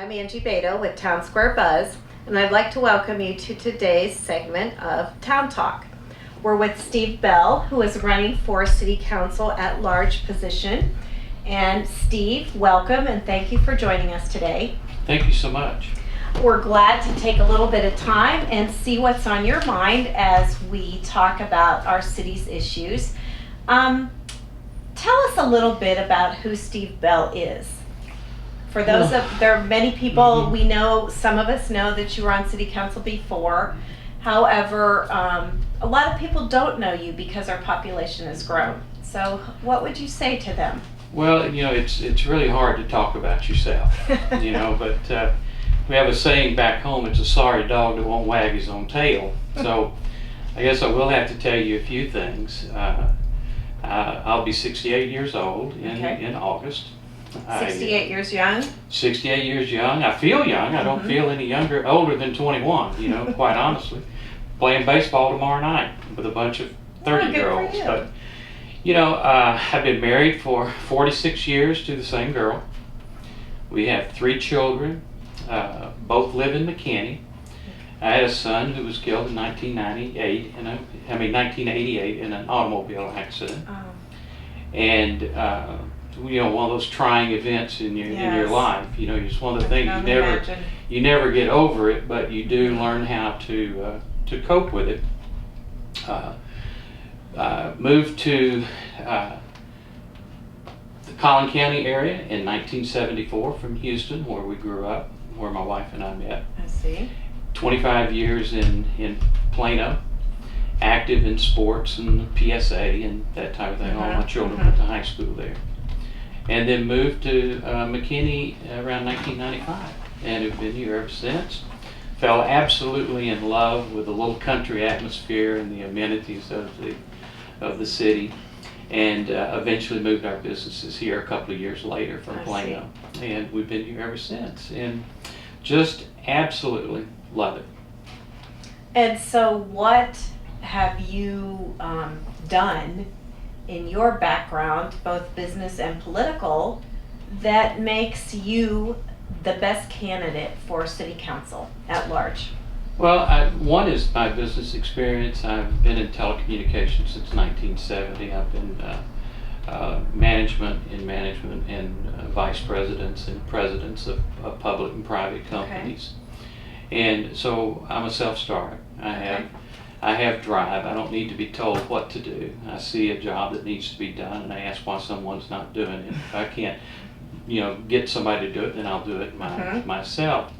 I'm Angie Beto with Town Square Buzz, and I'd like to welcome you to today's segment of Town Talk. We're with Steve Bell, who is running for City Council at large position. And Steve, welcome and thank you for joining us today. Thank you so much. We're glad to take a little bit of time and see what's on your mind as we talk about our city's issues. Tell us a little bit about who Steve Bell is. For those there are many people we know, some of us know that you were on City Council before. However, a lot of people don't know you because our population has grown. So what would you say to them? Well, it's really hard to talk about yourself, but we have a saying back home, it's a sorry dog that won't wag his own tail. So I guess I will have to tell you a few things. I'll be 68 years old in August. 68 years young? 68 years young. I feel young. I don't feel any older than 21, quite honestly. Playing baseball tomorrow night with a bunch of 30-year-olds. But, I've been married for 46 years to the same girl. We have 3 children. Both live in McKinney. I had a son who was killed in 1988 in an automobile accident. Oh. And one of those trying events in your life. It's one of the things you never get over it, but you do learn how to cope with it. Moved to the Collin County area in 1974 from Houston, where we grew up, where my wife and I met. I see. 25 years in Plano, active in sports and the PSA and that type of thing. All my children went to high school there. And then moved to McKinney around 1995 and have been here ever since. Fell absolutely in love with the little country atmosphere and the amenities of the city, and eventually moved our businesses here a couple of years later from Plano. And we've been here ever since and just absolutely love it. And so what have you done in your background, both business and political, that makes you the best candidate for City Council at large? Well, one is my business experience. I've been in telecommunications since 1970. I've been management and vice presidents and presidents of public and private companies. And so I'm a self-starter. I have drive. I don't need to be told what to do. I see a job that needs to be done and I ask why someone's not doing it. If I can't, get somebody to do it, then I'll do it myself.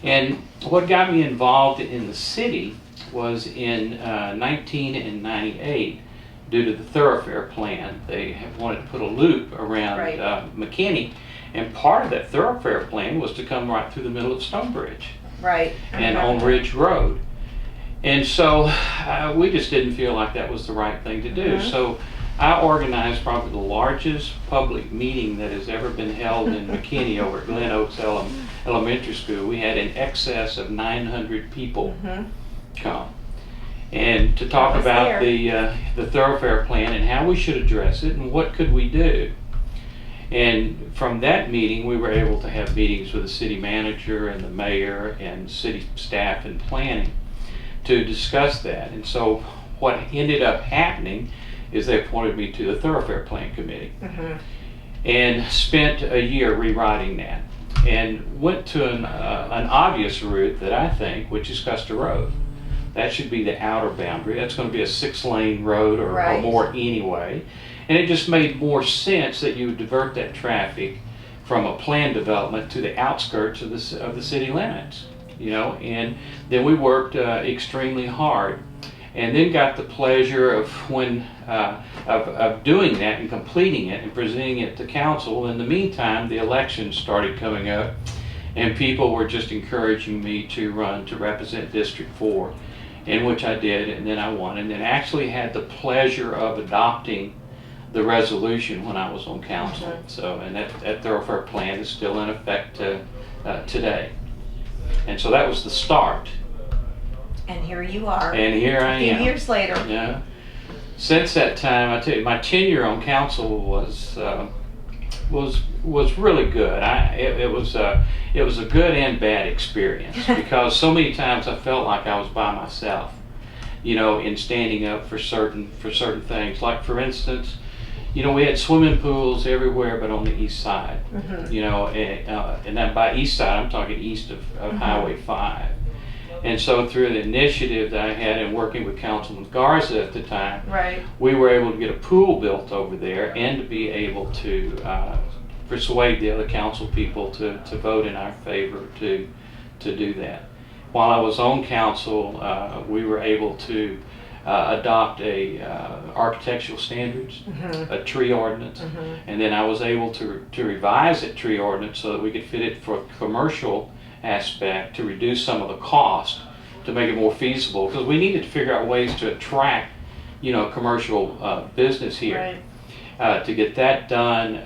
And what got me involved in the city was in 1998, due to the thoroughfare plan. They wanted to put a loop around McKinney, and part of that thoroughfare plan was to come right through the middle of Stonebridge and on Ridge Road. And so we just didn't feel like that was the right thing to do. So I organized probably the largest public meeting that has ever been held in McKinney over at Glen Oaks Elementary School. We had in excess of 900 people come. And to talk about the thoroughfare plan and how we should address it and what could we do. And from that meeting, we were able to have meetings with the city manager and the mayor and city staff and planning to discuss that. And so what ended up happening is they appointed me to the thoroughfare plan committee and spent a year rewriting that and went to an obvious route that I think, which is Custer Road. That should be the outer boundary. That's going to be a 6-lane road or more anyway. And it just made more sense that you would divert that traffic from a planned development to the outskirts of the city limits. And then we worked extremely hard, and then got the pleasure of doing that and completing it and presenting it to council. In the meantime, the elections started coming up, and people were just encouraging me to run to represent District 4, in which I did, and then I won, and then actually had the pleasure of adopting the resolution when I was on council. So, and that thoroughfare plan is still in effect today. And so that was the start. And here you are. And here I am. A few years later. Yeah. Since that time, I tell you, my tenure on council was was really good. It was a good and bad experience because so many times I felt like I was by myself, you know, in standing up for certain things. Like for instance, you know, we had swimming pools everywhere but on the east side. You know, and then by east side I'm talking east of Highway 5. And so through the initiative that I had in working with Councilman Garza at the time, we were able to get a pool built over there and to be able to persuade the other council people to vote in our favor to do that. While I was on council, we were able to adopt a architectural standards, a tree ordinance, and then I was able to revise that tree ordinance so that we could fit it for commercial aspect to reduce some of the cost to make it more feasible, because we needed to figure out ways to attract, you know, commercial business here. To get that done,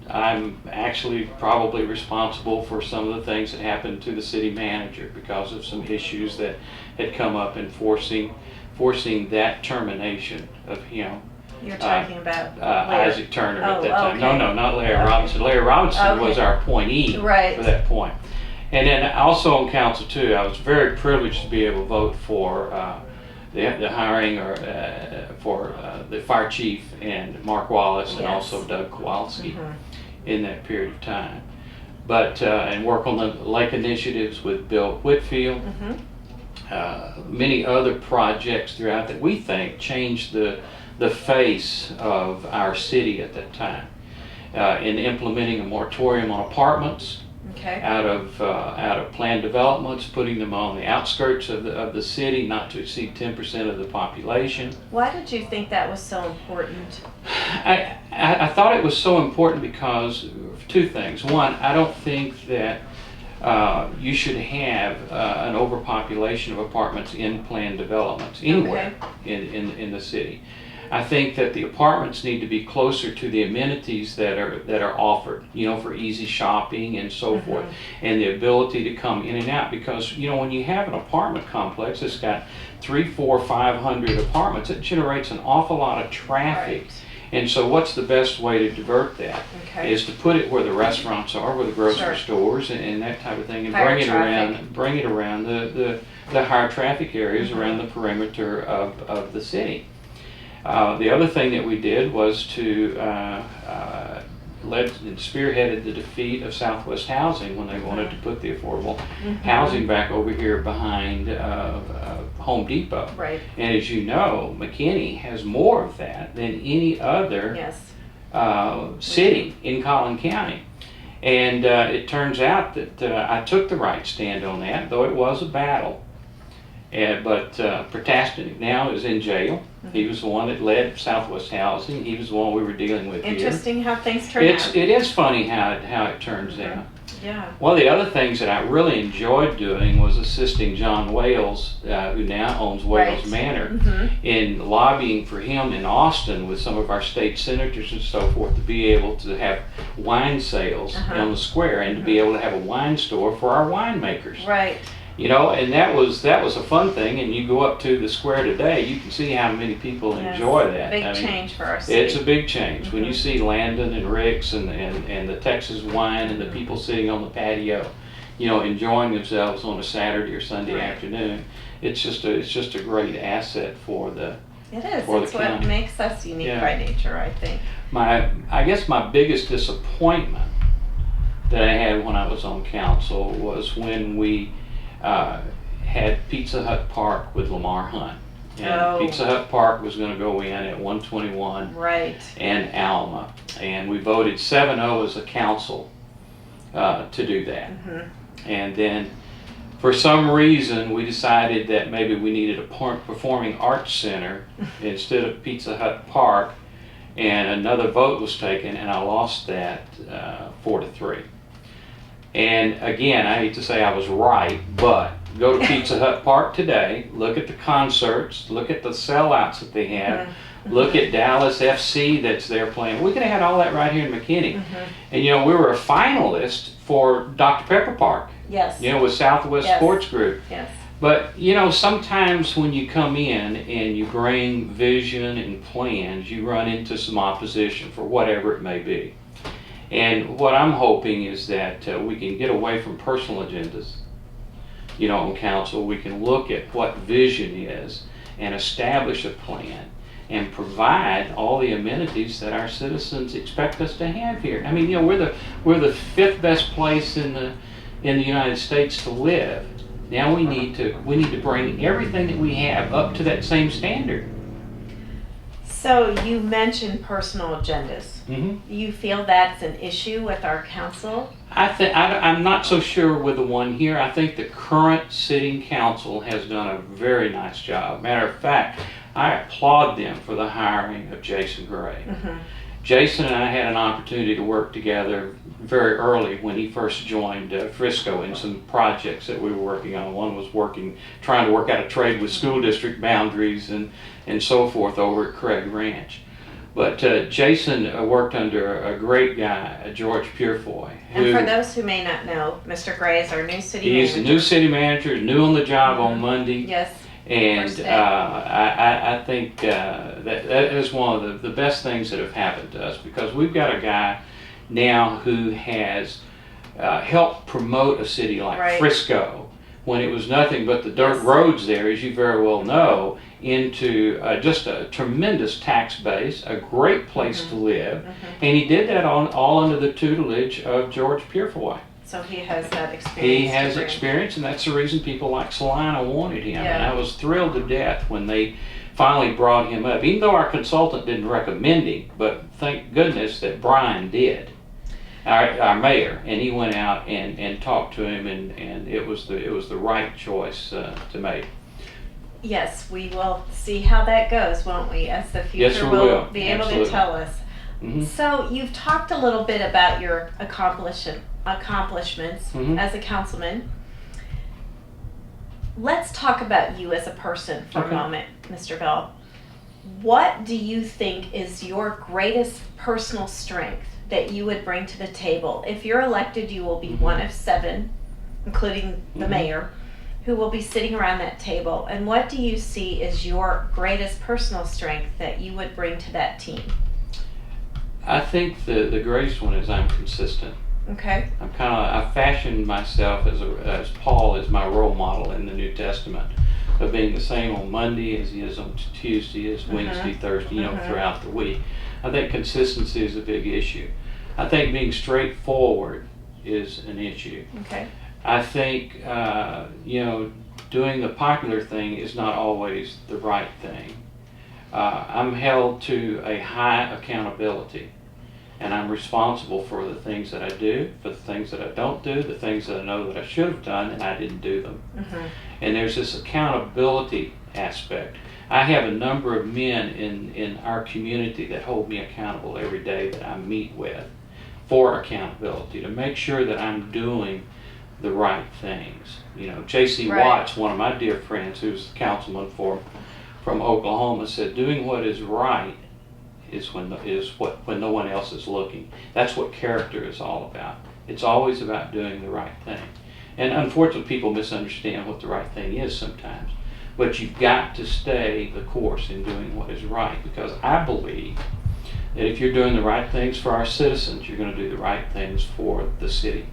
I'm actually probably responsible for some of the things that happened to the city manager because of some issues that had come up in forcing that termination of him. You're talking about Isaac Turner at that time. Okay. No, not Larry Robinson. Larry Robinson was our appointee for that point. And then also on council too, I was very privileged to be able to vote for the hiring for the fire chief and Mark Wallace and also Doug Kowalski in that period of time. But and work on the lake initiatives with Bill Whitfield. Many other projects throughout that we think changed the face of our city at that time. In implementing a moratorium on apartments. Out of planned developments, putting them on the outskirts of the city, not to exceed 10% of the population. Why did you think that was so important? I thought it was so important because of two things. One, I don't think that you should have an overpopulation of apartments in planned developments anywhere in the city. I think that the apartments need to be closer to the amenities that are offered, you know, for easy shopping and so forth, and the ability to come in and out. Because, you know, when you have an apartment complex that's got 300, 400, 500 apartments, it generates an awful lot of traffic. And so what's the best way to divert that is to put it where the restaurants are, where the grocery stores and that type of thing, and bring it around the higher traffic areas around the perimeter of the city. The other thing that we did was to led and spearheaded the defeat of Southwest Housing when they wanted to put the affordable housing back over here behind Home Depot. And as you know, McKinney has more of that than any other city in Collin County. And it turns out that I took the right stand on that, though it was a battle. But Protastnik now is in jail. He was the one that led Southwest Housing. He was the one we were dealing with Interesting how things turn out. It is funny how it turns out. One of the other things that I really enjoyed doing was assisting John Wales, who now owns Wales Manor, in lobbying for him in Austin with some of our state senators and so forth to be able to have wine sales on the square and to be able to have a wine store for our winemakers. You know, and that was a fun thing. And you go up to the square today, you can see how many people enjoy that. Big change for our city. It's a big change when you see Landon and Rick's and the Texas wine and the people sitting on the patio, you know, enjoying themselves on a Saturday or Sunday afternoon. It's just a great asset for the It's county. what makes us unique by nature, I think. I guess my biggest disappointment that I had when I was on council was when we had Pizza Hut Park with Lamar Hunt. And Pizza Hut Park was going to go in at 121 and Alma. And we voted 7-0 as a council to do that. And then for some reason we decided that maybe we needed a performing arts center instead of Pizza Hut Park, and another vote was taken and I lost that 4-3. And again, I hate to say I was right, but go to Pizza Hut Park today, look at the concerts, look at the sellouts that they have, look at Dallas FC that's there playing. We could have had all that right here in McKinney. And you know, we were a finalist for Dr. Pepper Park, you know, with Southwest Sports Group. But you know, sometimes when you come in and you bring vision and plans, you run into some opposition for whatever it may be. And what I'm hoping is that we can get away from personal agendas, on council. We can look at what vision is and establish a plan and provide all the amenities that our citizens expect us to have here. I mean, we're the fifth best place in the United States to live. Now we need to bring everything that we have up to that same standard. So you mentioned personal agendas. Mm-hmm. Do you feel that's an issue with our council? I'm not so sure with the one here. I think the current sitting council has done a very nice job. Matter of fact, I applaud them for the hiring of Jason Gray. Mm-hmm. Jason and I had an opportunity to work together very early when he first joined Frisco in some projects that we were working on. One was trying to work out a trade with school district boundaries and so forth over at Craig Ranch. But Jason worked under a great guy, George Purefoy. And for those who may not know, Mr. Gray is our new city manager. He's the new city manager, new on the job on Monday. Yes. And I think that is one of the best things that have happened to us, because we've got a guy now who has helped promote a city like Frisco, when it was nothing but the dirt roads there, as you very well know, into just a tremendous tax base, a great place to live, and he did that all under the tutelage of George Purefoy. So he has that experience. He has experience, and that's the reason people like Salina wanted him. Yeah. And I was thrilled to death when they finally brought him up, even though our consultant didn't recommend him, but thank goodness that Brian did, our mayor, and he went out and talked to him, and it was the right choice to make. Yes, we will see how that goes, won't we? As the future Yes, we will be able to tell us. Mm-hmm. So you've talked a little bit about your accomplishments as a councilman. Let's talk about you as a person for a moment, Mr. Bell. What do you think is your greatest personal strength that you would bring to the table? If you're elected, you will be one of 7, including the mayor, who will be sitting around that table. And what do you see as your greatest personal strength that you would bring to that team? I think the greatest one is I'm consistent. Okay. I fashioned myself as Paul is my role model in the New Testament, of being the same on Monday as he is on Tuesday, as Wednesday, Thursday, throughout the week. I think consistency is a big issue. I think being straightforward is an issue. Okay. I think doing the popular thing is not always the right thing. I'm held to a high accountability, and I'm responsible for the things that I do, for the things that I don't do, the things that I know that I should have done and I didn't do them. Mm-hmm. And there's this accountability aspect. I have a number of men in our community that hold me accountable every day that I meet with for accountability, to make sure that I'm doing the right things. J.C. Watts, one of my dear friends, who's the councilman from Oklahoma, said doing what is right is when no one else is looking. That's what character is all about. It's always about doing the right thing. And unfortunately, people misunderstand what the right thing is sometimes. But you've got to stay the course in doing what is right, because I believe that if you're doing the right things for our citizens, you're going to do the right things for the city.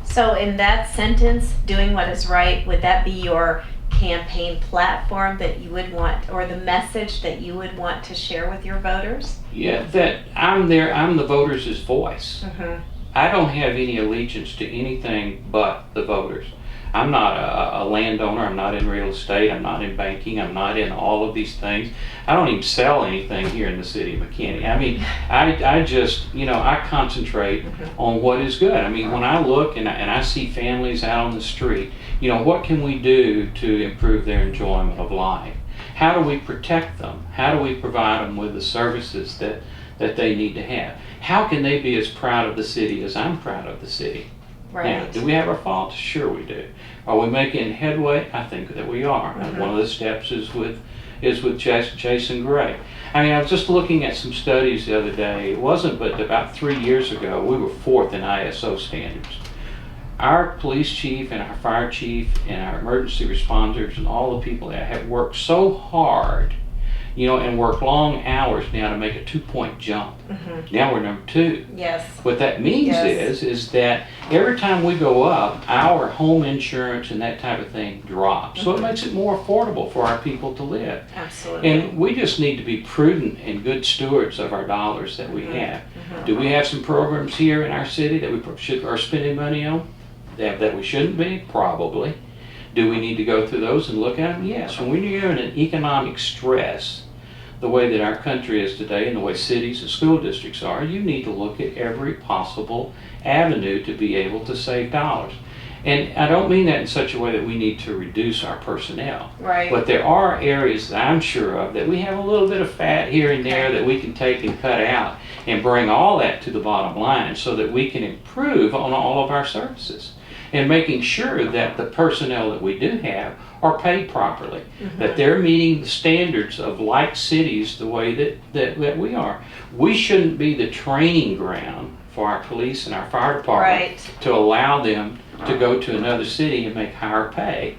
So in that sentence, doing what is right, would that be your campaign platform that you would want, or the message that you would want to share with your voters? Yeah, that I'm the voters' voice. Mm-hmm. I don't have any allegiance to anything but the voters. I'm not a landowner, I'm not in real estate, I'm not in banking, I'm not in all of these things. I don't even sell anything here in the city of McKinney. I mean, I just, I concentrate on what is good. I mean, when I look and I see families out on the street, what can we do to improve their enjoyment of life? How do we protect them? How do we provide them with the services that they need to have? How can they be as proud of the city as I'm proud of the city? Right. Now, do we have our faults? Sure we do. Are we making headway? I think that we are. Mm-hmm. And one of the steps is with Jason Gray. I mean, I was just looking at some studies the other day. It wasn't but about 3 years ago, we were 4th in ISO standards. Our police chief and our fire chief and our emergency responders and all the people that have worked so hard you know, and work long hours now to make a 2-point jump. Now we're number 2. Yes. What that means Yes. is that every time we go up, our home insurance and that type of thing drops. So it makes it more affordable for our people to live. Absolutely. And we just need to be prudent and good stewards of our dollars that we have. Do we have some programs here in our city that we are spending money on that we shouldn't be? Probably. Do we need to go through those and look at them? Yes. When you're in an economic stress, the way that our country is today and the way cities and school districts are, you need to look at every possible avenue to be able to save dollars. And I don't mean that in such a way that we need to reduce our personnel. Right. But there are areas that I'm sure of that we have a little bit of fat here and there that we can take and cut out and bring all that to the bottom line so that we can improve on all of our services. And making sure that the personnel that we do have are paid properly, that they're meeting the standards of like cities the way that we are. We shouldn't be the training ground for our police and our fire department to allow them to go to another city and make higher pay.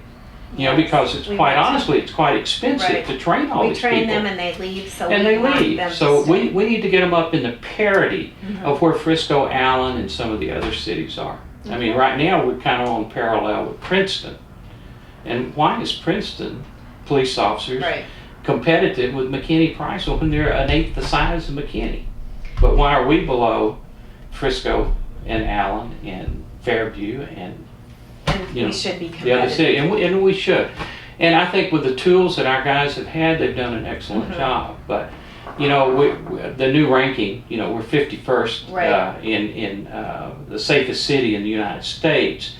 You know, because it's honestly, it's quite expensive to train all these people. We train them and they leave, so and we they want leave. them So to stay. we need to get them up in the parity of where Frisco, Allen, and some of the other cities are. I mean, right now we're kind of on parallel with Princeton. And why is Princeton police officers competitive with McKinney Price when they're an eighth the size of McKinney? But why are we below Frisco and Allen and Fairview and we should be competitive. the other city? And we should. And I think with the tools that our guys have had, they've done an excellent job. But you know, the new ranking, you know, we're 51st in the safest city in the United States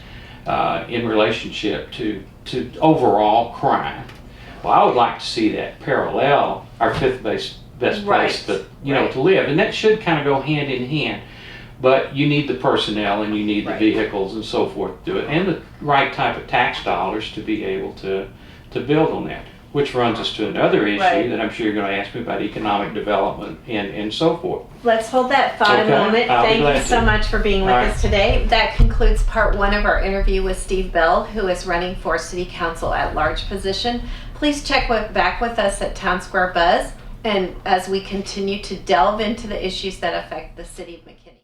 in relationship to overall crime. Well, I would like to see that parallel our fifth best place to, you know, to live. And that should kind of go hand in hand. But you need the personnel and you need the vehicles and so forth to do it, and the right type of tax dollars to be able to build on that. Which runs us to another issue that I'm sure you're going to ask me about economic development and so forth. Let's hold that thought a moment. Thank you so much for being with us today. That concludes part 1 of our interview with Steve Bell, who is running for City Council at-large position. Please check back with us at Town Square Buzz, and as we continue to delve into the issues that affect the city of McKinney.